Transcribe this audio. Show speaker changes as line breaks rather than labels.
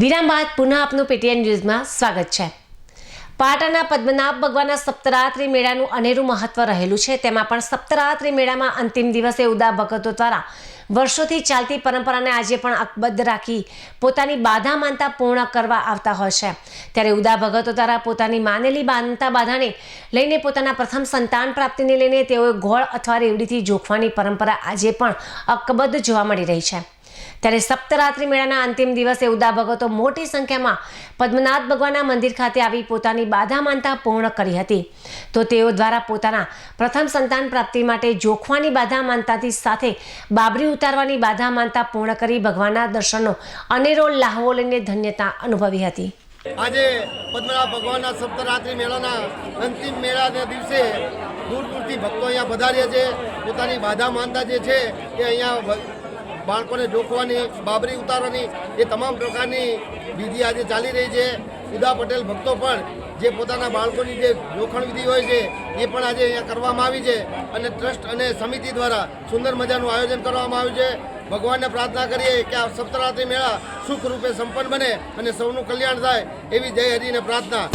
વિરામ બાદ પુનઃ આપનું પેટીએમ ન્યૂઝમાં સ્વાગત છે। પાટણના પદ્મનાભ ભગવાનના સપ્તરાત્રિ મેળાનું અનેરું મહત્વ રહેલું છે। તેમાં પણ સપ્તરાત્રિ મેળામાં અંતિમ દિવસે ઉદા ભક્તો દ્વારા વર્ષોથી ચાલતી પરંપરાને આજે પણ અકબદ્ધ રાખી પોતાની બાધા માનતા પૂર્ણ કરવા આવતા હોય છે। ત્યારે ઉદા ભક્તો દ્વારા પોતાની માનેલી માનતા બાધાને લઈને પોતાના પ્રથમ સંતાન પ્રાપ્તિને લઈને તેઓએ ગોળ અથવા રેવડીથી જોખવાની પરંપરા આજે પણ અકબદ્ધ જોવા મળી રહી છે। ત્યારે સપ્તરાત્રિ મેળાના અંતિમ દિવસે ઉદા ભગતો મોટી સંખ્યામાં પદ્મનાભ ભગવાનના મંદિર ખાતે આવી પોતાની બાધા માનતા પૂર્ણ કરી હતી। તો તેઓ દ્વારા પોતાના પ્રથમ સંતાન પ્રાપ્તિ માટે જોખવાની બાધા માનતાથી સાથે બાબરી ઉતારવાની બાધા માનતા પૂર્ણ કરી ભગવાનના દર્શનનો અનેરો લાહવો લઈને ધન્યતા અનુભવી હતી।
આજે પદ્મનાભ ભગવાનના સપ્તરાત્રિ મેળાના અંતિમ મેળાના દિવસે દૂર દૂરથી ભક્તો અહીંયા પધાર્યા છે। પોતાની બાધા માનતા જે છે એ અહીંયા બાળકોને જોખવાની, બાબરી ઉતારવાની એ તમામ પ્રકારની વિધિ આજે ચાલી રહી છે। ઉદા પટેલ ભક્તો પણ જે પોતાના બાળકોની જે જોખણ વિધિ હોય છે એ પણ આજે અહીંયા કરવામાં આવી છે અને ટ્રસ્ટ અને સમિતિ દ્વારા સુંદર મજાનું આયોજન કરવામાં આવ્યું છે। ભગવાનને પ્રાર્થના કરીએ કે આ સપ્તરાત્રિ મેળા સુખરૂપે સંપન્ન બને અને સૌનું કલ્યાણ થાય એવી જય હરિને પ્રાર્થના।